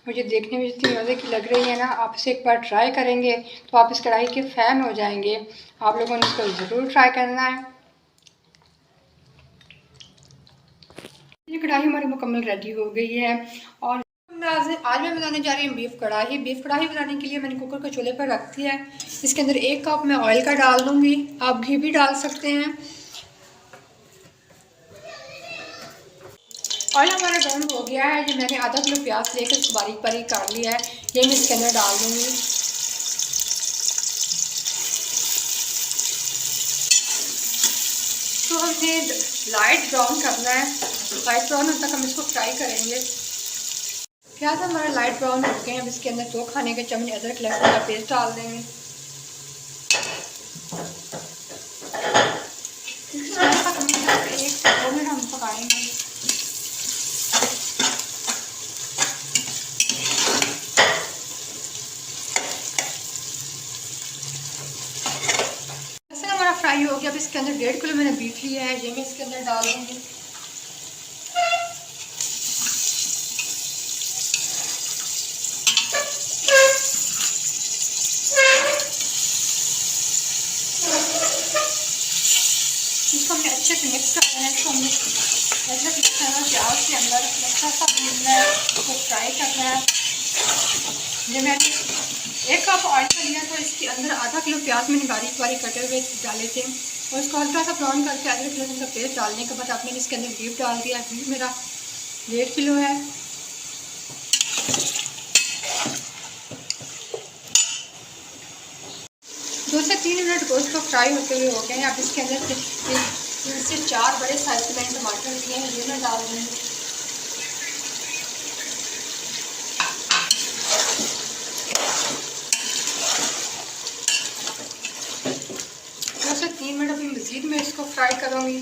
मुझे देखने में जितनी मज़े की लग रही है ना, आप इसे एक बार ट्राई करेंगे तो आप इस कढ़ाई के फ़ैन हो जाएंगे। आप लोगों ने इसको ज़रूर ट्राई करना है। ये कढ़ाई हमारी मुकम्मल रेडी हो गई है और आज मैं बनाने जा रही हूँ बीफ कढ़ाई। बीफ कढ़ाई बनाने के लिए मैंने कुकर को चूल्हे पर रख दिया है। इसके अंदर 1 कप मैं ऑयल का डाल दूँगी। आप घी भी डाल सकते हैं। ऑयल हमारा गर्म हो गया है। जो मैंने आधा किलो प्याज लेकर इसको बारीक बारीक काट लिया है, ये मैं इसके अंदर डाल दूँगी। तो हमें लाइट ब्राउन करना है। लाइट ब्राउन होने तक हम इसको फ्राई करेंगे। प्याज हमारा लाइट ब्राउन हो गए हैं। अब इसके अंदर 2 खाने के चम्मच अदरक लहसुन का पेस्ट डाल देंगे। एक से 2 मिनट हम पकाएंगे। लहसुन हमारा फ्राई हो गया। अब इसके अंदर 1.5 किलो मैंने बीफ लिया है, ये मैं इसके अंदर डाल दूँगी। इसको हमने अच्छे से मिक्स करना है। इसको हमने अदरक लहसुन और प्याज के अंदर अच्छा सा भूनना है, उसको फ्राई करना है। ये मैंने 1 कप ऑयल का लिया था, इसके अंदर आधा किलो प्याज मैंने बारीक बारीक कटे हुए डाले थे और इसको हल्का सा ब्राउन करके अदरक लहसुन का पेस्ट डालने के बाद आपने इसके अंदर बीफ डाल दिया। बीफ मेरा 1.5 किलो है। 2 से 3 मिनट गोश्त को फ्राई होते हुए हो गए हैं। अब इसके अंदर 3 से 4 बड़े साइज के मैंने टमाटर लिए हैं, ये मैं डाल दूँगी। से 3 मिनट अभी मज़ीद मैं इसको फ्राई करूँगी।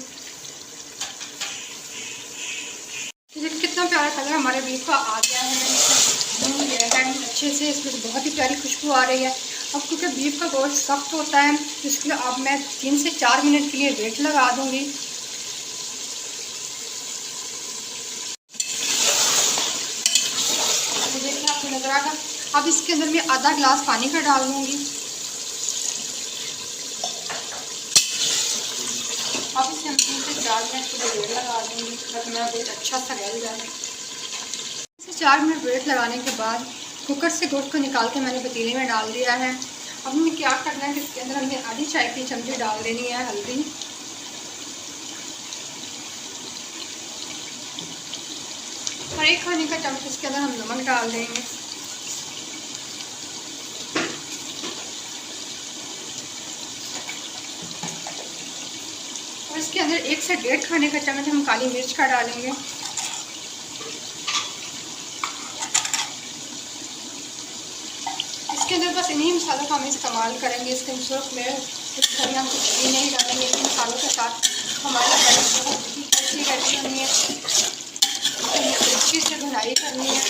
देखिए कितना प्यारा कलर हमारे बीफ का आ गया है। मैंने इसे भून लिया है अच्छे से। इसमें बहुत ही प्यारी खुशबू आ रही है। अब क्योंकि बीफ का गोश्त सख्त होता है तो इसके लिए अब मैं 3 से 4 मिनट के लिए वेट लगा दूँगी। देखिए आपको नजर आएगा। अब इसके अंदर मैं आधा गिलास पानी का डाल दूँगी। अब इसे हम 3 से 4 मिनट के लिए वेट लगा दूँगी ताकि मेरा गोश्त अच्छा सा गल जाए। 3 से 4 मिनट वेट लगाने के बाद कुकर से गोश्त को निकाल के मैंने पतीले में डाल दिया है। अब हमें क्या करना है कि इसके अंदर हमने आधी चाय की चमची डाल देनी है हल्दी और 1 खाने का चम्मच इसके अंदर हम नमक डाल देंगे। और इसके अंदर 1 से 1.5 खाने का चम्मच हम काली मिर्च का डालेंगे। इसके अंदर बस इन्हीं मसालों का हम इस्तेमाल करेंगे। इसके अंदर सिर्फ मिर्च हम कुछ भी नहीं डालेंगे। इन मसालों के साथ हमारी कढ़ाई बहुत ही टेस्टी रेडी होनी है। अच्छी से भुनाई करनी है।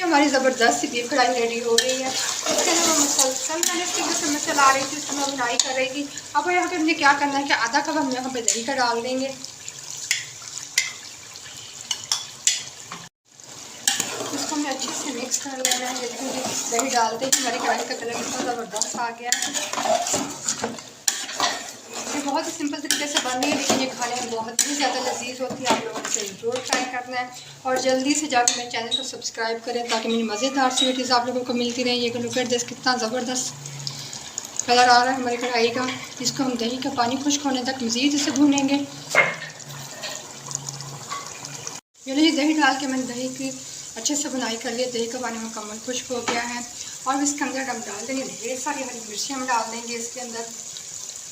हमारी ज़बरदस्त सी बीफ कढ़ाई रेडी हो गई है। इसके अंदर मैं मुसलसल मैंने इसके अंदर चम्मच चला रही थी, इसको मैं बुनाई कर रही थी। अब यहाँ पे मुझे क्या करना है कि आधा कप हम यहाँ पे दही का डाल देंगे। इसको हमें अच्छे से मिक्स कर लेना है। देखिए दही डालते ही हमारी कढ़ाई का कलर इतना ज़बरदस्त आ गया है। ये बहुत ही सिंपल तरीके से बन रही है लेकिन ये खाने में बहुत ही ज़्यादा लजीज होती है। आप लोगों को इसे ज़रूर ट्राई करना है और जल्दी से जाकर मेरे चैनल को सब्सक्राइब करें ताकि मेरी मज़ेदार सी वीडियोज़ आप लोगों को मिलती रहें। ये लुक एट दिस, कितना ज़बरदस्त कलर आ रहा है हमारी कढ़ाई का। इसको हम दही का पानी खुश्क होने तक मज़ीद इसे भूनेंगे। ये दही डाल के मैंने दही की अच्छे से बुनाई कर लिया। दही का पानी मुकम्मल खुश्क हो गया है और इसके अंदर हम डाल देंगे ढेर सारी हरी मिर्ची हम डाल देंगे इसके अंदर।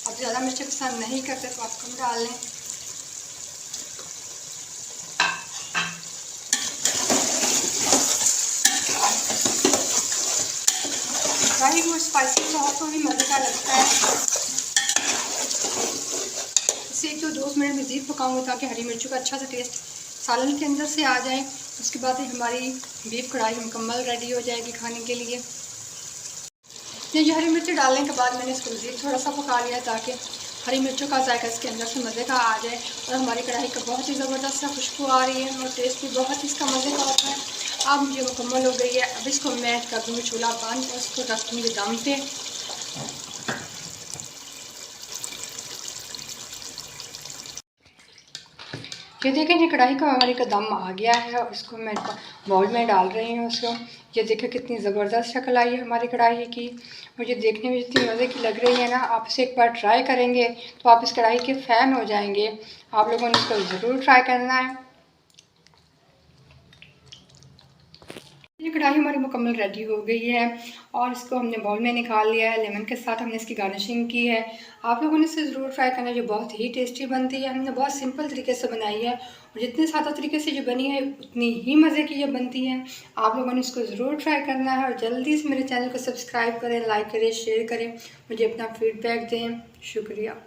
अब ज़्यादा मिर्ची पसंद नहीं करते तो आप कम डाल लें। कढ़ाई वो स्पाइसी बहुत तो भी मज़े का लगता है। इसे 1 से 2 मिनट मज़ीद पकाऊंगी ताकि हरी मिर्चों का अच्छा सा टेस्ट सालन के अंदर से आ जाए उसके बाद ही हमारी बीफ कढ़ाई मुकम्मल रेडी हो जाएगी खाने के लिए। ये जो हरी मिर्ची डालने के बाद मैंने इसको मज़ीद थोड़ा सा पका लिया ताकि हरी मिर्चों का जायका इसके अंदर से मज़े का आ जाए। और हमारी कढ़ाई का बहुत ही ज़बरदस्त सा खुशबू आ रही है और टेस्ट भी बहुत ही इसका मज़े का होता है। अब ये मुकम्मल हो गई है। अब इसको मैं कर दूँगी चूल्हा बंद और इसको रख दूँगी दम पे। ये देखें जी कढ़ाई का हमारी का दम आ गया है और इसको मैं बाउल में डाल रही हूँ उसको। ये देखें कितनी ज़बरदस्त शक्ल आई है हमारी कढ़ाई की और ये देखने में जितनी मज़े की लग रही है ना, आप इसे एक बार ट्राई करेंगे तो आप इस कढ़ाई के फ़ैन हो जाएंगे। आप लोगों ने इसको ज़रूर ट्राई करना है। ये कढ़ाई हमारी मुकम्मल रेडी हो गई है और इसको हमने बाउल में निकाल लिया है। लेमन के साथ हमने इसकी गार्निशिंग की है। आप लोगों ने इसे ज़रूर ट्राई करना है, जो बहुत ही टेस्टी बनती है। हमने बहुत सिंपल तरीके से बनाई है और जितने सादा तरीके से जो बनी है उतनी ही मज़े की ये बनती है। आप लोगों ने इसको ज़रूर ट्राई करना है और जल्दी से मेरे चैनल को सब्सक्राइब करें, लाइक करें, शेयर करें, मुझे अपना फीडबैक दें। शुक्रिया।